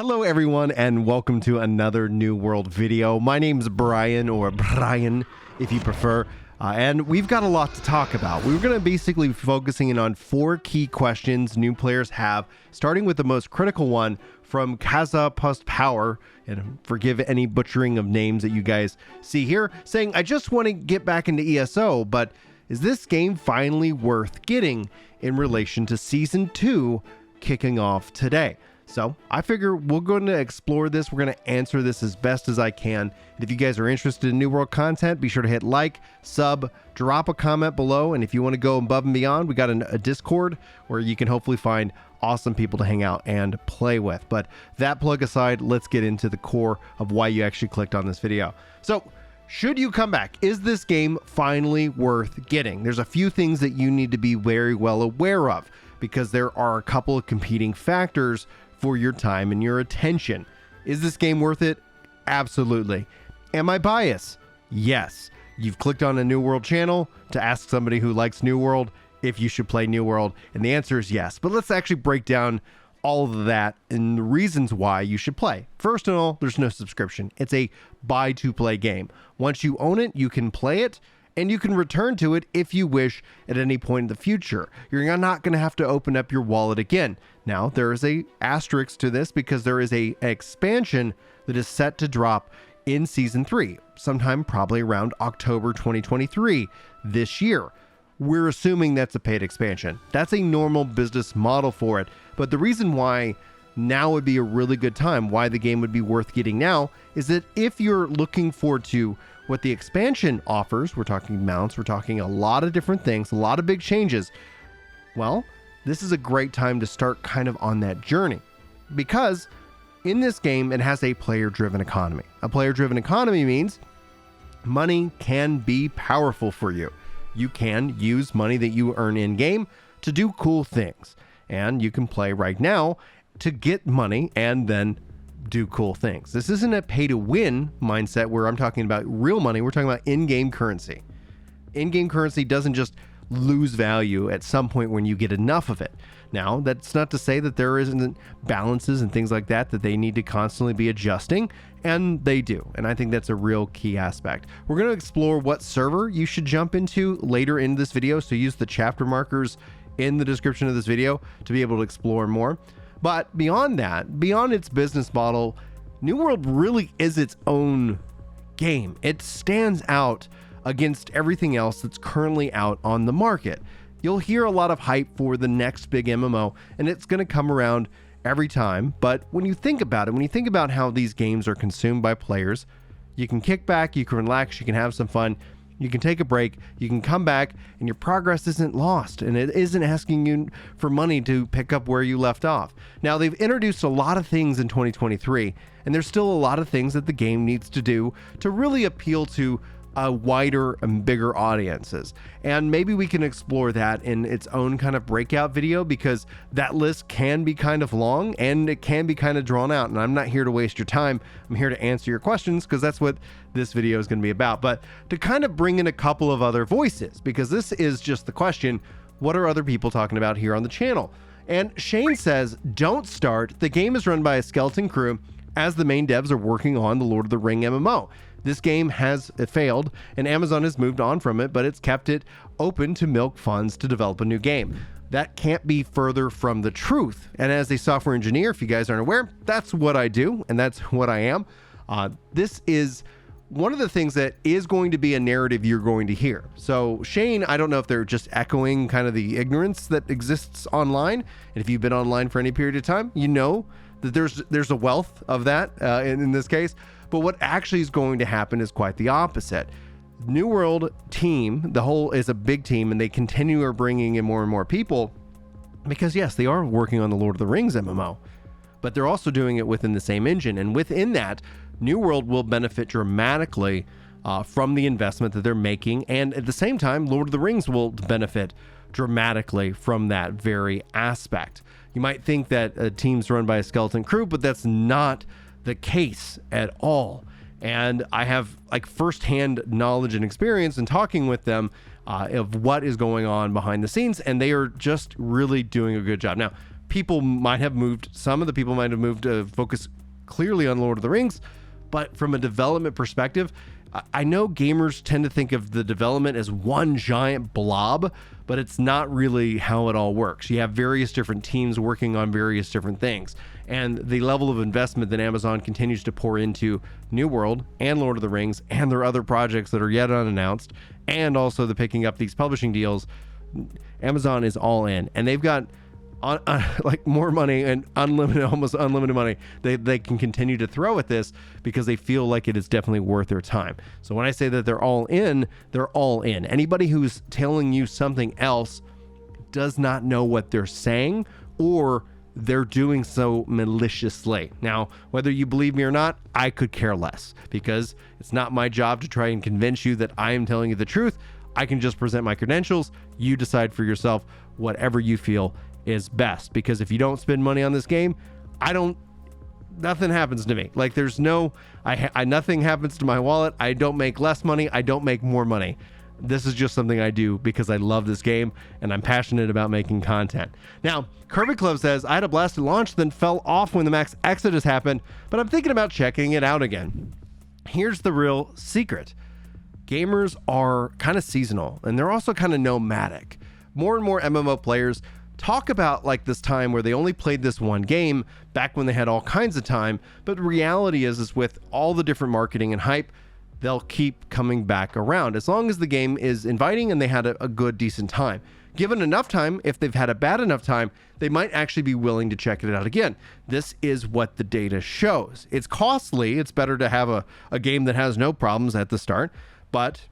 Hello everyone and welcome to another New World video. My name's Brian, or Brian if you prefer, and we've got a lot to talk about. We're going to basically be focusing in on 4 key questions new players have, starting with the most critical one from Kaza Pust Power, and forgive any butchering of names that you guys see here, saying, I just want to get back into ESO, but is this game finally worth getting in relation to Season 2 kicking off today? So I figure we're going to explore this. We're going to answer this as best as I can. And if you guys are interested in New World content, be sure to hit like, sub, drop a comment below. And if you want to go above and beyond, we got a Discord where you can hopefully find awesome people to hang out and play with. But that plug aside, let's get into the core of why you actually clicked on this video. So should you come back? Is this game finally worth getting? There's a few things that you need to be very well aware of, because there are a couple of competing factors for your time and your attention. Is this game worth it? Absolutely. Am I biased? Yes. You've clicked on a New World channel to ask somebody who likes New World if you should play New World, and the answer is yes. But let's actually break down all of that and the reasons why you should play. First of all, there's no subscription. It's a buy to play game. Once you own it, you can play it, and you can return to it if you wish at any point in the future. You're not going to have to open up your wallet again. Now, there is a asterisk to this because there is a expansion that is set to drop in Season 3, sometime probably around October 2023 this year. We're assuming that's a paid expansion. That's a normal business model for it. But the reason why now would be a really good time, why the game would be worth getting now, is that if you're looking forward to what the expansion offers, we're talking mounts, we're talking a lot of different things, a lot of big changes, well, this is a great time to start kind of on that journey. Because in this game, it has a player-driven economy. A player-driven economy means money can be powerful for you. You can use money that you earn in-game to do cool things. And you can play right now to get money and then do cool things. This isn't a pay-to-win mindset where I'm talking about real money. We're talking about in-game currency. In-game currency doesn't just lose value at some point when you get enough of it. Now, that's not to say that there isn't balances and things like that they need to constantly be adjusting, and they do. And I think that's a real key aspect. We're going to explore what server you should jump into later in this video, so use the chapter markers in the description of this video to be able to explore more. But beyond that, beyond its business model, New World really is its own game. It stands out against everything else that's currently out on the market. You'll hear a lot of hype for the next big MMO, and it's going to come around every time. But when you think about it, when you think about how these games are consumed by players, you can kick back, you can relax, you can have some fun, you can take a break, you can come back, and your progress isn't lost, and it isn't asking you for money to pick up where you left off. Now, they've introduced a lot of things in 2023, and there's still a lot of things that the game needs to do to really appeal to wider and bigger audiences. And maybe we can explore that in its own kind of breakout video, because that list can be kind of long and it can be kind of drawn out, and I'm not here to waste your time. I'm here to answer your questions, because that's what this video is going to be about. But to kind of bring in a couple of other voices, because this is just the question, what are other people talking about here on the channel? And Shane says, don't start. The game is run by a skeleton crew, as the main devs are working on the Lord of the Ring MMO. This game has failed, and Amazon has moved on from it, but it's kept it open to milk funds to develop a new game. That can't be further from the truth. And as a software engineer, if you guys aren't aware, that's what I do, and that's what I am. This is one of the things that is going to be a narrative you're going to hear. So Shane, I don't know if they're just echoing kind of the ignorance that exists online. And if you've been online for any period of time, you know that there's a wealth of that in this case. But what actually is going to happen is quite the opposite. New World team, the whole is a big team, and they continue bringing in more and more people because, yes, they are working on the Lord of the Rings MMO, but they're also doing it within the same engine. And within that, New World will benefit dramatically from the investment that they're making. And at the same time, Lord of the Rings will benefit dramatically from that very aspect. You might think that a team's run by a skeleton crew, but that's not the case at all. And I have like firsthand knowledge and experience in talking with them of what is going on behind the scenes, and they are just really doing a good job. Now, people might have moved, some of the people might have moved to focus clearly on Lord of the Rings, but from a development perspective, I know gamers tend to think of the development as one giant blob, but it's not really how it all works. You have various different teams working on various different things, and the level of investment that Amazon continues to pour into New World and Lord of the Rings and their other projects that are yet unannounced, and also the picking up these publishing deals, Amazon is all in, and they've got like more money and almost unlimited money they can continue to throw at this because they feel like it is definitely worth their time. So when I say that they're all in, they're all in. Anybody who's telling you something else does not know what they're saying, or they're doing so maliciously. Now, whether you believe me or not, I could care less, because it's not my job to try and convince you that I am telling you the truth. I can just present my credentials. You decide for yourself whatever you feel is best, because if you don't spend money on this game, nothing happens to me. Like, there's no, nothing happens to my wallet. I don't make less money. I don't make more money. This is just something I do because I love this game and I'm passionate about making content. Now, Kirby Club says, I had a blast at launch, then fell off when the max exodus happened, but I'm thinking about checking it out again. Here's the real secret. Gamers are kind of seasonal, and they're also kind of nomadic. More and more MMO players talk about like this time where they only played this one game back when they had all kinds of time, but the reality is with all the different marketing and hype, they'll keep coming back around as long as the game is inviting and they had a good, decent time. Given enough time, if they've had a bad enough time, they might actually be willing to check it out again. This is what the data shows. It's costly. It's better to have a game that has no problems at the start, but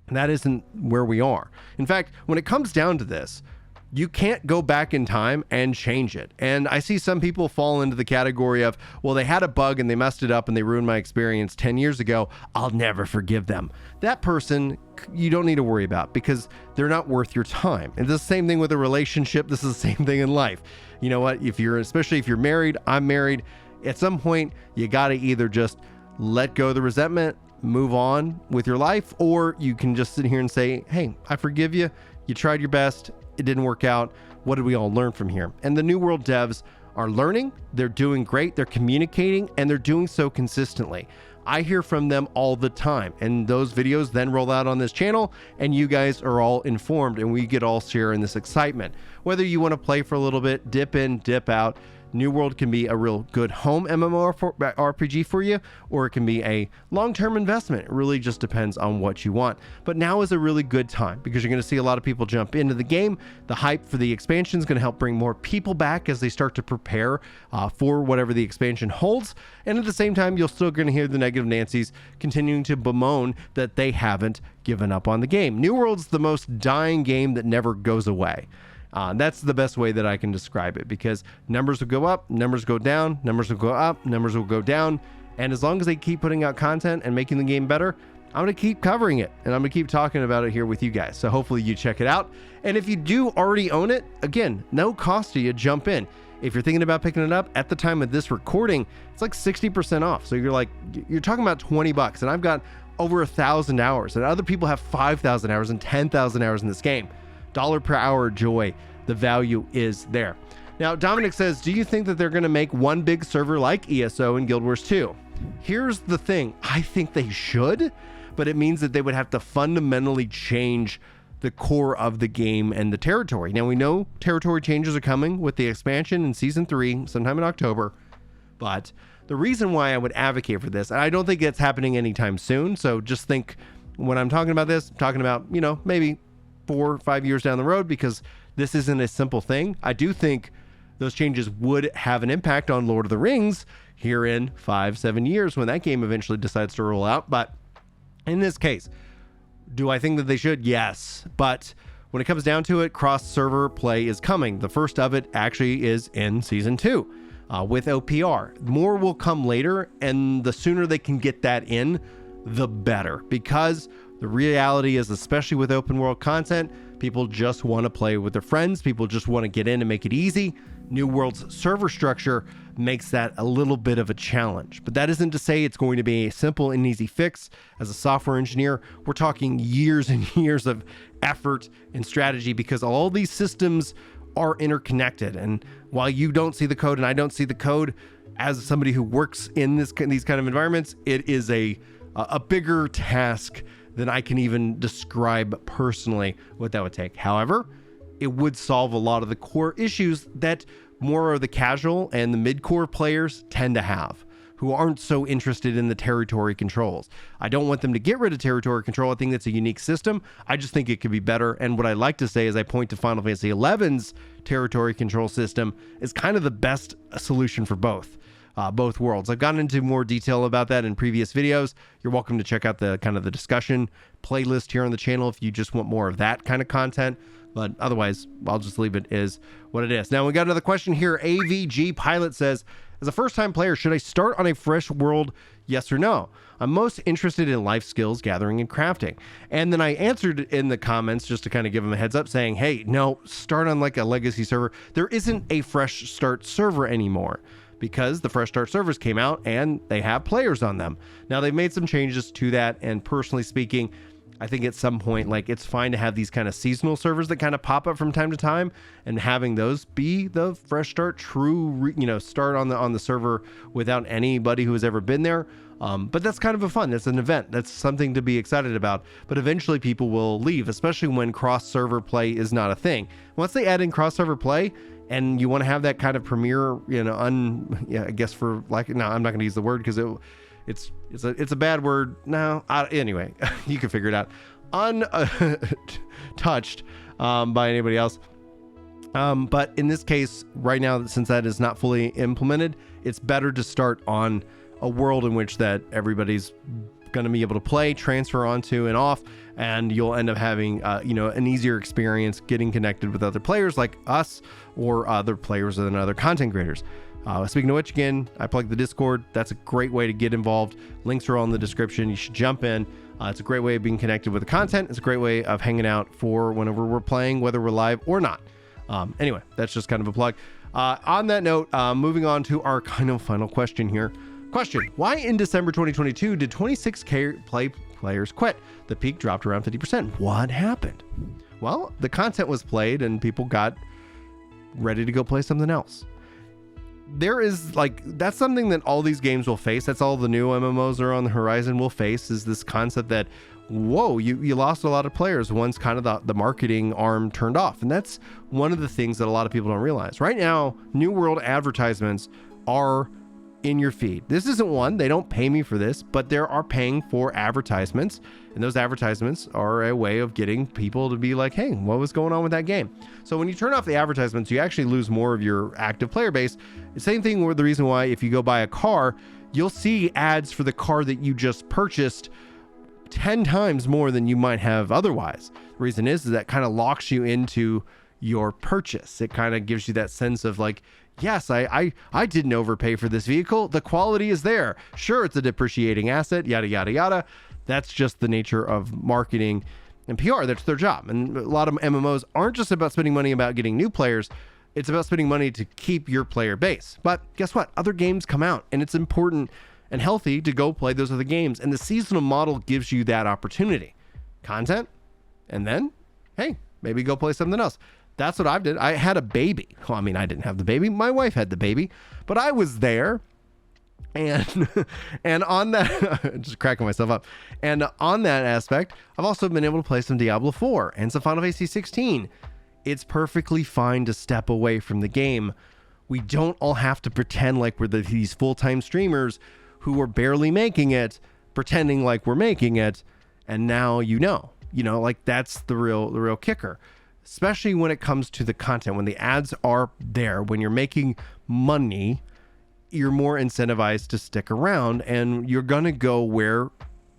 that isn't where we are. In fact, when it comes down to this, you can't go back in time and change it. And I see some people fall into the category of, well, they had a bug and they messed it up and they ruined my experience 10 years ago. I'll never forgive them. That person, you don't need to worry about, because they're not worth your time. And it's the same thing with a relationship. This is the same thing in life. You know what? Especially if you're married, I'm married, at some point, you got to either just let go of the resentment, move on with your life, or you can just sit here and say, hey, I forgive you. You tried your best. It didn't work out. What did we all learn from here? And the New World devs are learning. They're doing great. They're communicating, and they're doing so consistently. I hear from them all the time, and those videos then roll out on this channel, and you guys are all informed, and we get all share in this excitement. Whether you want to play for a little bit, dip in, dip out, New World can be a real good home MMORPG for you, or it can be a long-term investment. It really just depends on what you want. But now is a really good time because you're going to see a lot of people jump into the game. The hype for the expansion is going to help bring more people back as they start to prepare for whatever the expansion holds. And at the same time, you're still going to hear the negative Nancys continuing to bemoan that they haven't given up on the game. New World's the most dying game that never goes away. That's the best way that I can describe it, because numbers will go up, numbers go down, numbers will go up, numbers will go down. And as long as they keep putting out content and making the game better, I'm going to keep covering it, and I'm going to keep talking about it here with you guys. So hopefully you check it out. And if you do already own it, again, no cost to you, jump in. If you're thinking about picking it up at the time of this recording, it's like 60% off. So you're talking about $20, and I've got over 1,000 hours, and other people have 5,000 hours and 10,000 hours in this game. Dollar per hour joy. The value is there. Now, Dominic says, do you think that they're going to make one big server like ESO in Guild Wars 2? Here's the thing. I think they should, but it means that they would have to fundamentally change the core of the game and the territory. Now, we know territory changes are coming with the expansion in Season 3 sometime in October, but the reason why I would advocate for this, and I don't think it's happening anytime soon, so just think when I'm talking about this, I'm talking about, maybe 4 or 5 years down the road, because this isn't a simple thing. I do think those changes would have an impact on Lord of the Rings here in 5-7 years when that game eventually decides to roll out. But in this case, do I think that they should? Yes. But when it comes down to it, cross-server play is coming. The first of it actually is in Season 2 with OPR. More will come later, and the sooner they can get that in, the better. Because the reality is, especially with open world content, people just want to play with their friends. People just want to get in and make it easy. New World's server structure makes that a little bit of a challenge. But that isn't to say it's going to be a simple and easy fix. As a software engineer, we're talking years and years of effort and strategy, because all these systems are interconnected. And while you don't see the code and I don't see the code, as somebody who works in these kind of environments, it is a bigger task than I can even describe personally what that would take. However, it would solve a lot of the core issues that more of the casual and the mid-core players tend to have, who aren't so interested in the territory controls. I don't want them to get rid of territory control. I think that's a unique system. I just think it could be better. And what I like to say is I point to Final Fantasy XI's territory control system as kind of the best solution for both worlds. I've gotten into more detail about that in previous videos. You're welcome to check out the kind of the discussion playlist here on the channel if you just want more of that kind of content. But otherwise, I'll just leave it as what it is. Now, we got another question here. AVG Pilot says, as a first-time player, should I start on a fresh world? Yes or no? I'm most interested in life skills, gathering, and crafting. And then I answered in the comments just to kind of give them a heads up saying, hey, no, start on like a legacy server. There isn't a fresh start server anymore because the fresh start servers came out and they have players on them. Now, they've made some changes to that. And personally speaking, I think at some point, like, it's fine to have these kind of seasonal servers that kind of pop up from time to time, and having those be the fresh start, true, start on the server without anybody who has ever been there. But that's kind of a fun. That's an event. That's something to be excited about. But eventually people will leave, especially when cross-server play is not a thing. Once they add in cross-server play, and you want to have that kind of premier, I'm not going to use the word because it's a bad word. No, anyway, you can figure it out. Untouched by anybody else. But in this case, right now, since that is not fully implemented, it's better to start on a world in which that everybody's going to be able to play, transfer onto and off, and you'll end up having an easier experience getting connected with other players like us or other players and other content creators. Speaking of which, again, I plug the Discord. That's a great way to get involved. Links are all in the description. You should jump in. It's a great way of being connected with the content. It's a great way of hanging out for whenever we're playing, whether we're live or not. Anyway, that's just kind of a plug. On that note, moving on to our kind of final question here. Question: why in December 2022 did 26K players quit? The peak dropped around 50%. What happened? Well, the content was played and people got ready to go play something else. There is that's something that all these games will face. That's all the new MMOs are on the horizon will face, is this concept that, whoa, you lost a lot of players once kind of the marketing arm turned off. And that's one of the things that a lot of people don't realize. Right now, New World advertisements are in your feed. This isn't one, they don't pay me for this, but there are paying for advertisements, and those advertisements are a way of getting people to be like, hey, what was going on with that game? So when you turn off the advertisements, you actually lose more of your active player base. The same thing with the reason why if you go buy a car, you'll see ads for the car that you just purchased 10 times more than you might have otherwise. The reason is that kind of locks you into your purchase. It kind of gives you that sense of like, yes, I didn't overpay for this vehicle. The quality is there. Sure, it's a depreciating asset, yada, yada, yada. That's just the nature of marketing and PR. That's their job. And a lot of MMOs aren't just about spending money about getting new players. It's about spending money to keep your player base. But guess what? Other games come out, and it's important and healthy to go play those other games. And the seasonal model gives you that opportunity. Content, and then, hey, maybe go play something else. That's what I did. I had a baby. Well, I mean, I didn't have the baby. My wife had the baby, but I was there. And on that, just cracking myself up. And on that aspect, I've also been able to play some Diablo 4 and some Final Fantasy 16. It's perfectly fine to step away from the game. We don't all have to pretend like we're these full-time streamers who are barely making it, pretending like we're making it. And now like that's the real kicker. Especially when it comes to the content, when the ads are there, when you're making money, you're more incentivized to stick around, and you're going to go where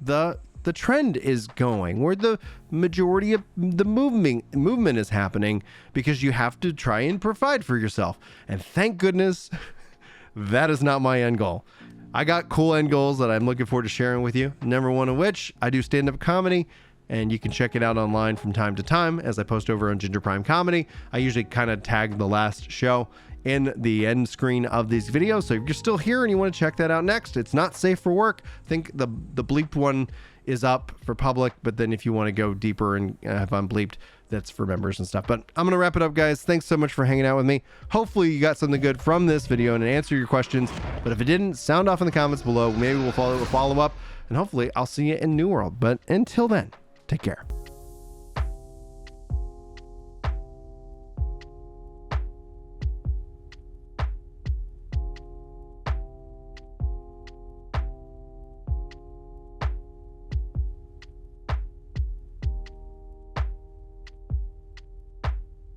the trend is going, where the majority of the movement is happening, because you have to try and provide for yourself. And thank goodness that is not my end goal. I got cool end goals that I'm looking forward to sharing with you. Number one of which, I do stand-up comedy. And you can check it out online from time to time as I post over on Ginger Prime Comedy. I usually kind of tag the last show in the end screen of these videos. So if you're still here and you want to check that out next, it's not safe for work. I think the bleeped one is up for public, but then if you want to go deeper and have unbleeped, that's for members and stuff. But I'm going to wrap it up, guys. Thanks so much for hanging out with me. Hopefully you got something good from this video and answer your questions. But if it didn't, sound off in the comments below. Maybe we'll follow up, and hopefully I'll see you in New World. But until then, take care.